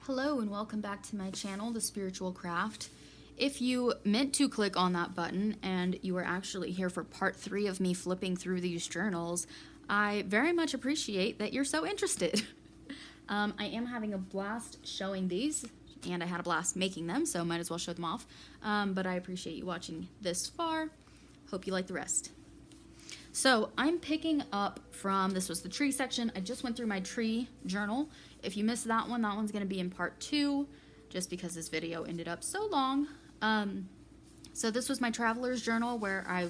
Hello and welcome back to my channel, The Spiritual Craft. If you meant to click on that button and you are actually here for part 3 of me flipping through these journals, I very much appreciate that you're so interested. I am having a blast showing these, and I had a blast making them, so might as well show them off. But I appreciate you watching this far. Hope you like the rest. So I'm picking up from, this was the tree section. I just went through my tree journal. If you missed that one's going to be in part 2, just because this video ended up so long. So this was my traveler's journal where I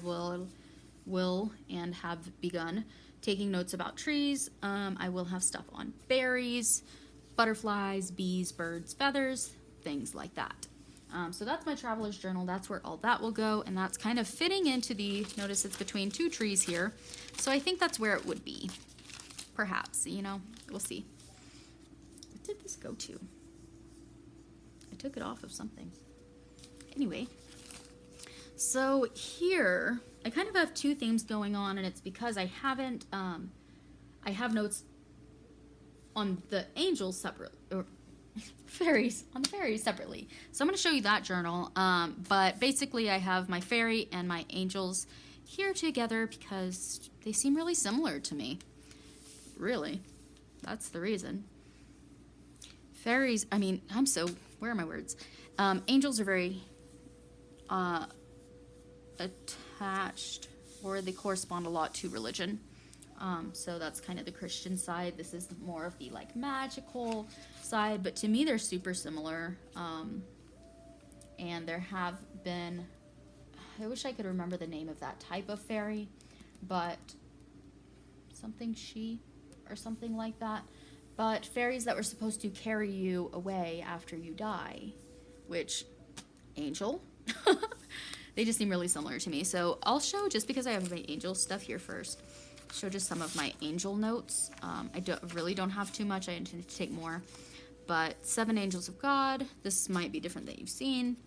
will and have begun taking notes about trees. I will have stuff on berries, butterflies, bees, birds, feathers, things like that. So that's my traveler's journal. That's where all that will go, and that's kind of fitting into the, notice it's between two trees here, so I think that's where it would be. Perhaps, you know, we'll see. What did this go to? I took it off of something. Anyway, so here, I kind of have two themes going on, and it's because I haven't, I have notes on the angels separate, or fairies, on the fairies separately. So I'm going to show you that journal, but basically I have my fairy and my angels here together because they seem really similar to me. Really, that's the reason. Fairies, I mean, where are my words? Angels are very attached, or they correspond a lot to religion. So that's kind of the Christian side. This is more of the like magical side, but to me they're super similar. And there have been, I wish I could remember the name of that type of fairy, but something she or something like that. But fairies that were supposed to carry you away after you die, which, angel? They just seem really similar to me. So I'll show, just because I have my angel stuff here first, show just some of my angel notes. I really don't have too much. I intend to take more. But 7 angels of God. This might be different that you've seen.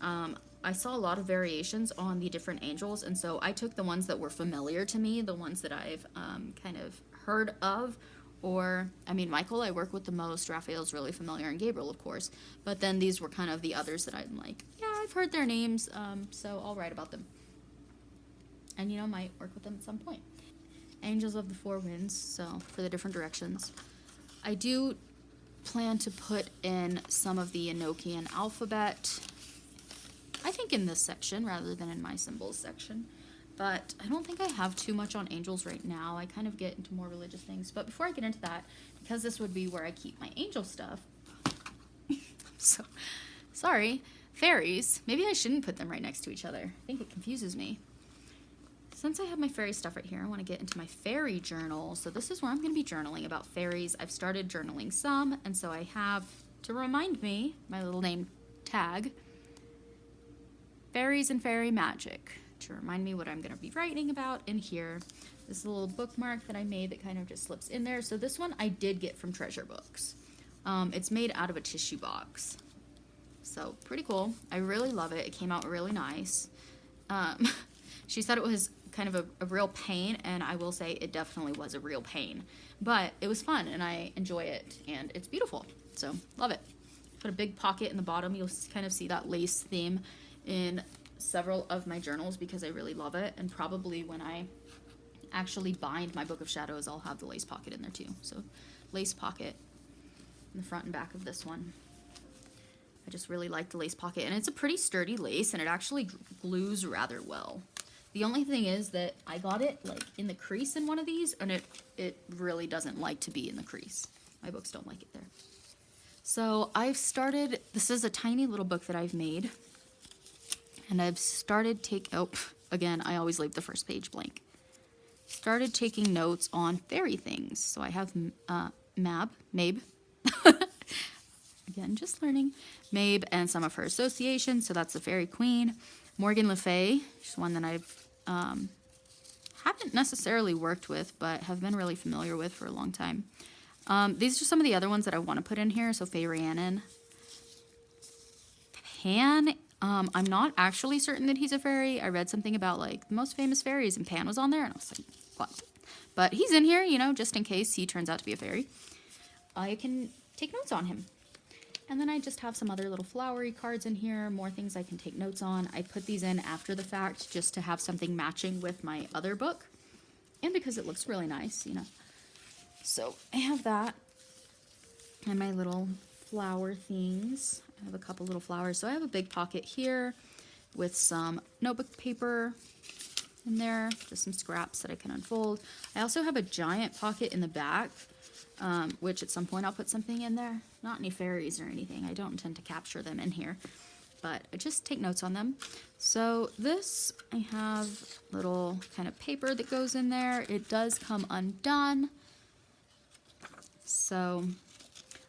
I saw a lot of variations on the different angels, and so I took the ones that were familiar to me, the ones that I've kind of heard of. Or, I mean, Michael I work with the most, Raphael's really familiar, and Gabriel, of course. But then these were kind of the others that I'm like, yeah, I've heard their names, so I'll write about them. And, you know, might work with them at some point. Angels of the Four Winds, so for the different directions. I do plan to put in some of the Enochian alphabet, I think in this section rather than in my symbols section. But I don't think I have too much on angels right now. I kind of get into more religious things. But before I get into that, because this would be where I keep my angel stuff, so sorry, fairies, maybe I shouldn't put them right next to each other. I think it confuses me. Since I have my fairy stuff right here, I want to get into my fairy journal. So this is where I'm going to be journaling about fairies. I've started journaling some, and so I have, to remind me, my little name tag, Fairies and Fairy Magic, to remind me what I'm going to be writing about in here. This is a little bookmark that I made that kind of just slips in there. So this one I did get from Treasure Books. It's made out of a tissue box. So pretty cool. I really love it. It came out really nice. She said it was kind of a real pain, and I will say it definitely was a real pain. But it was fun, and I enjoy it, and it's beautiful. So love it. Put a big pocket in the bottom. You'll kind of see that lace theme in several of my journals because I really love it, and probably when I actually bind my Book of Shadows, I'll have the lace pocket in there too. So lace pocket in the front and back of this one. I just really like the lace pocket, and it's a pretty sturdy lace, and it actually glues rather well. The only thing is that I got it like in the crease in one of these, and it really doesn't like to be in the crease. My books don't like it there. So I've started, this is a tiny little book that I've made, and I've started again, I always leave the first page blank. Started taking notes on fairy things. So I have Mabe, again, just learning, Mabe and some of her associations. So that's the Fairy Queen. Morgan Le Fay, she's one that I've haven't necessarily worked with, but have been really familiar with for a long time. These are some of the other ones that I want to put in here. So Faye Rhiannon. Pan, I'm not actually certain that he's a fairy. I read something about like the most famous fairies, and Pan was on there, and I was like, what? But he's in here, you know, just in case he turns out to be a fairy. I can take notes on him. And then I just have some other little flowery cards in here, more things I can take notes on. I put these in after the fact just to have something matching with my other book. And because it looks really nice, you know. So I have that. And my little flower things. I have a couple little flowers. So I have a big pocket here with some notebook paper in there. Just some scraps that I can unfold. I also have a giant pocket in the back. Which at some point I'll put something in there. Not any fairies or anything. I don't intend to capture them in here. But I just take notes on them. So this, I have little kind of paper that goes in there. It does come undone. So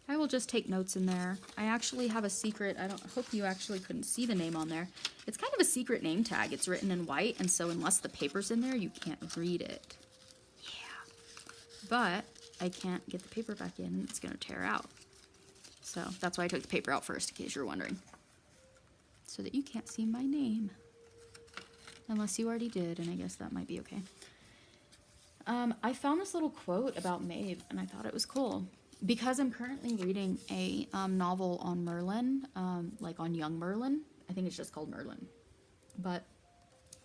I will just take notes in there. I actually have a secret. I hope you actually couldn't see the name on there. It's kind of a secret name tag. It's written in white. And so unless the paper's in there, you can't read it. Yeah. But I can't get the paper back in. It's going to tear out. So that's why I took the paper out first, in case you're wondering. So that you can't see my name. Unless you already did, and I guess that might be okay. I found this little quote about Maeve, and I thought it was cool. Because I'm currently reading a novel on Merlin, like on young Merlin. I think it's just called Merlin. But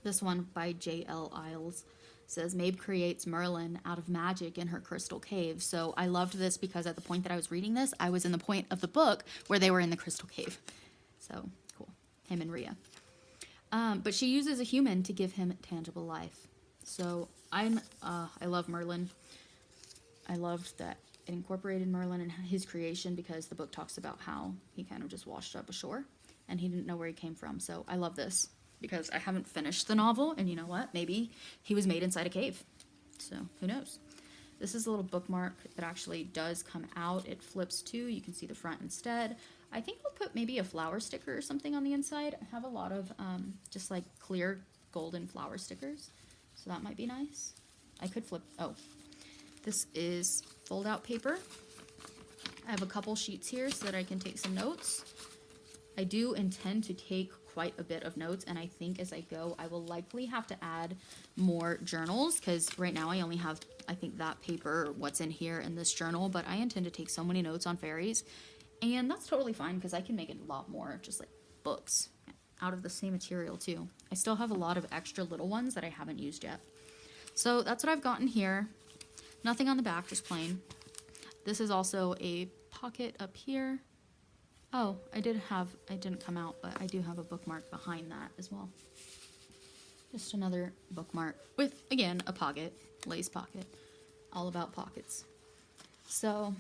this one by J.L. Isles says, Maeve creates Merlin out of magic in her crystal cave. So I loved this because at the point that I was reading this, I was in the point of the book where they were in the crystal cave. So cool. Him and Rhea. But she uses a human to give him tangible life. So I love Merlin. I loved that it incorporated Merlin and his creation because the book talks about how he kind of just washed up ashore and he didn't know where he came from. So I love this. Because I haven't finished the novel, and you know what? Maybe he was made inside a cave. So, who knows? This is a little bookmark that actually does come out. It flips too. You can see the front instead. I think I'll put maybe a flower sticker or something on the inside. I have a lot of just like clear golden flower stickers. So that might be nice. I could flip. Oh, this is fold-out paper. I have a couple sheets here so that I can take some notes. I do intend to take quite a bit of notes, and I think as I go, I will likely have to add more journals, because right now I only have, I think, that paper, what's in here, in this journal, but I intend to take so many notes on fairies, and that's totally fine, because I can make a lot more, just like books, out of the same material, too. I still have a lot of extra little ones that I haven't used yet. So that's what I've gotten here. Nothing on the back, just plain. This is also a pocket up here. Oh, I didn't come out, but I do have a bookmark behind that as well. Just another bookmark with, again, a pocket, lace pocket, all about pockets. So,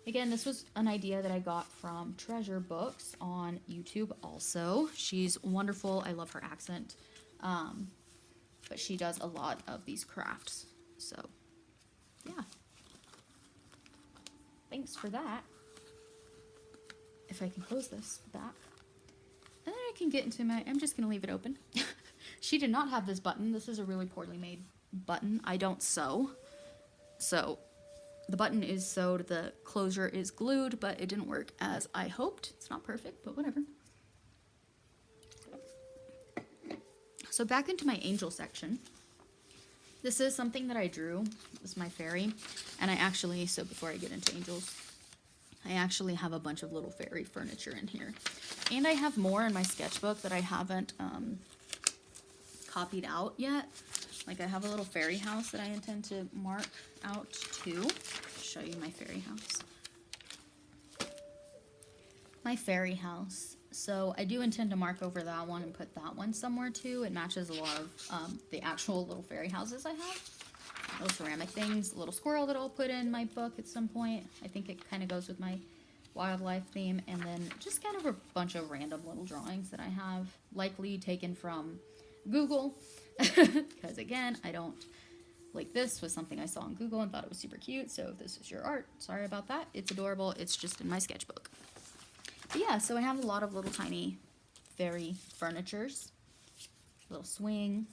again, this was an idea that I got from Treasure Books on YouTube also. She's wonderful. I love her accent. But she does a lot of these crafts. So, yeah. Thanks for that. If I can close this back. And then I can get into my, I'm just going to leave it open. She did not have this button. This is a really poorly made button. I don't sew. So the button is sewed, the closure is glued, but it didn't work as I hoped. It's not perfect, but whatever. So back into my angel section. This is something that I drew. This is my fairy. And I actually, so before I get into angels, I actually have a bunch of little fairy furniture in here. And I have more in my sketchbook that I haven't copied out yet. Like I have a little fairy house that I intend to mark out too. Show you my fairy house. My fairy house. So I do intend to mark over that one and put that one somewhere too. It matches a lot of the actual little fairy houses I have. Little ceramic things, a little squirrel that I'll put in my book at some point. I think it kind of goes with my wildlife theme. And then just kind of a bunch of random little drawings that I have, likely taken from Google. Because again, I don't, like this was something I saw on Google and thought it was super cute. So if this is your art, sorry about that. It's adorable. It's just in my sketchbook. But yeah, so I have a lot of little tiny fairy furnitures. A little swing,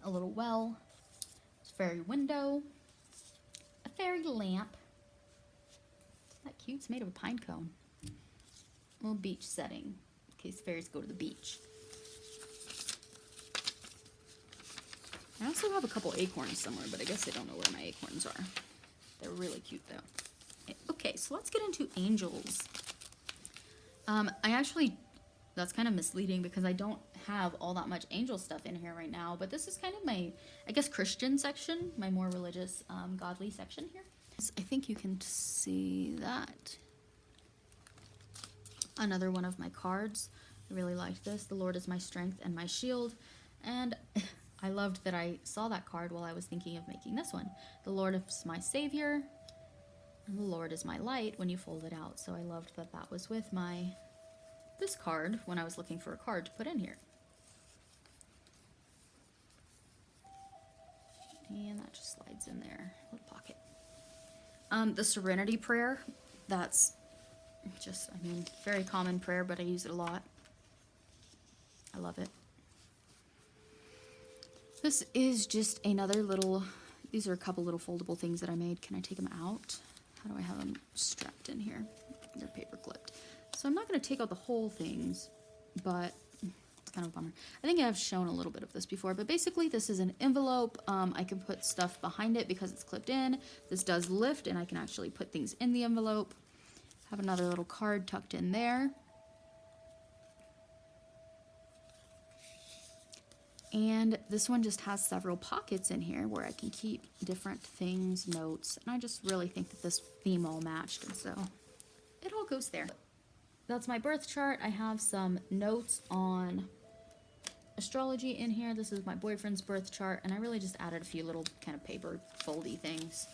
a little well, fairy window, a fairy lamp. Isn't that cute? It's made of a pine cone. A little beach setting, in case fairies go to the beach. I also have a couple acorns somewhere, but I guess I don't know where my acorns are. They're really cute, though. Okay, so let's get into angels. That's kind of misleading because I don't have all that much angel stuff in here right now, but this is kind of my, I guess, Christian section, my more religious, godly section here. I think you can see that. Another one of my cards. I really liked this. The Lord is my strength and my shield. And I loved that I saw that card while I was thinking of making this one. The Lord is my savior, and the Lord is my light when you fold it out. So I loved that that was with this card when I was looking for a card to put in here. And that just slides in there, little pocket. The Serenity Prayer, that's just, I mean, very common prayer, but I use it a lot. I love it. This is just another little, these are a couple little foldable things that I made. Can I take them out? How do I have them strapped in here? They're paper clipped. So I'm not going to take out the whole things, but it's kind of a bummer. I think I've shown a little bit of this before, but basically this is an envelope. I can put stuff behind it because it's clipped in. This does lift, and I can actually put things in the envelope. Have another little card tucked in there. And this one just has several pockets in here where I can keep different things, notes, and I just really think that this theme all matched, and so it all goes there. That's my birth chart. I have some notes on astrology in here. This is my boyfriend's birth chart, and I really just added a few little kind of paper foldy things.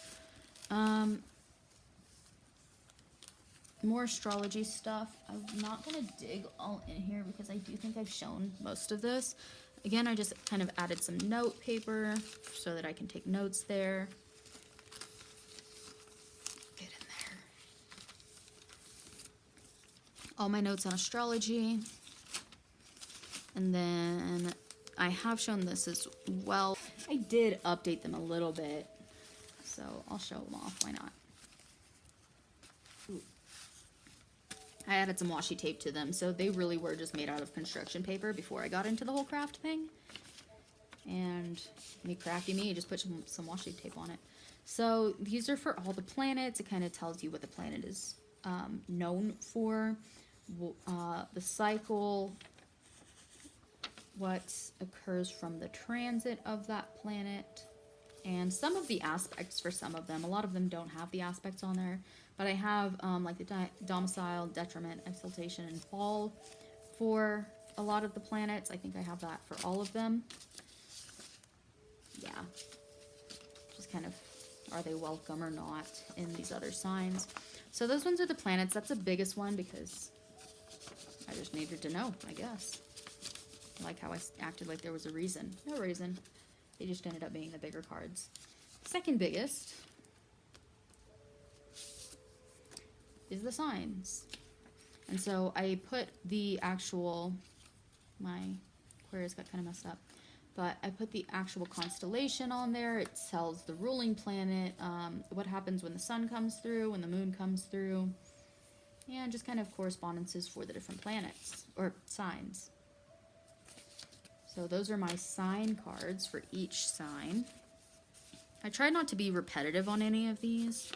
More astrology stuff. I'm not going to dig all in here because I do think I've shown most of this. Again, I just kind of added some note paper so that I can take notes there. Get in there. All my notes on astrology. And then I have shown this as well. I did update them a little bit, so I'll show them off. Why not? Ooh. I added some washi tape to them, so they really were just made out of construction paper before I got into the whole craft thing. And me crafty me, just put some washi tape on it. So these are for all the planets. It kind of tells you what the planet is known for, the cycle, what occurs from the transit of that planet, and some of the aspects for some of them. A lot of them don't have the aspects on there, but I have like the domicile, detriment, exaltation, and fall for a lot of the planets. I think I have that for all of them. Yeah, just kind of, are they welcome or not in these other signs? So those ones are the planets. That's the biggest one because I just needed to know, I guess. I like how I acted like there was a reason. No reason. They just ended up being the bigger cards. Second biggest is the signs. And so I put the actual, my Aquarius got kind of messed up, but I put the actual constellation on there. It tells the ruling planet, what happens when the sun comes through, when the moon comes through, and just kind of correspondences for the different planets, or signs. So those are my sign cards for each sign. I tried not to be repetitive on any of these,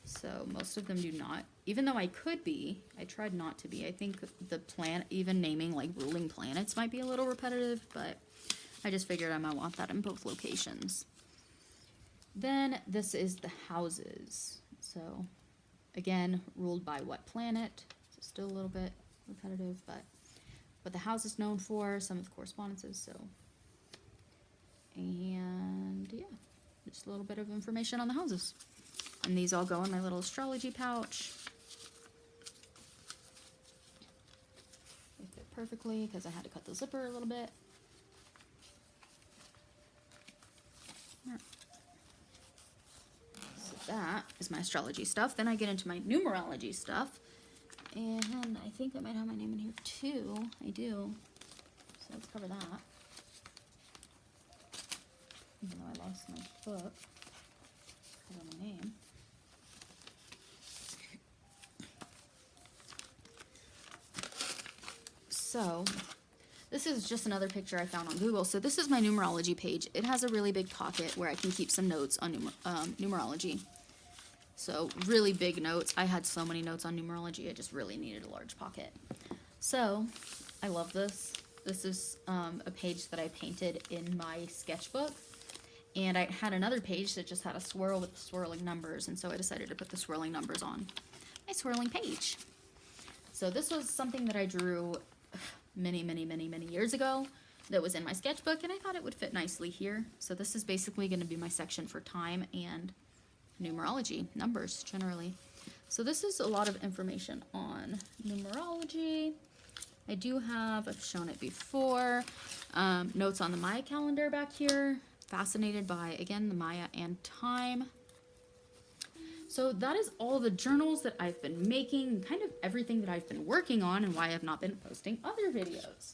so most of them do not. Even though I could be, I tried not to be. I think the planet, even naming like ruling planets might be a little repetitive, but I just figured I might want that in both locations. Then this is the houses. So again, ruled by what planet. So still a little bit repetitive, but what the house is known for, some of the correspondences, so. And yeah, just a little bit of information on the houses. And these all go in my little astrology pouch. They fit perfectly because I had to cut the zipper a little bit. So that is my astrology stuff. Then I get into my numerology stuff. And I think I might have my name in here too. I do. So let's cover that. Even though I lost my book. Cover my name. So this is just another picture I found on Google. So this is my numerology page. It has a really big pocket where I can keep some notes on numerology. So really big notes. I had so many notes on numerology. I just really needed a large pocket. So I love this. This is a page that I painted in my sketchbook. And I had another page that just had a swirl with swirling numbers. And so I decided to put the swirling numbers on my swirling page. So this was something that I drew many years ago that was in my sketchbook, and I thought it would fit nicely here. So this is basically going to be my section for time and numerology, numbers generally. So this is a lot of information on numerology. I do have, I've shown it before, notes on the Maya calendar back here. Fascinated by, again, the Maya and time. So that is all the journals that I've been making, kind of everything that I've been working on and why I've not been posting other videos.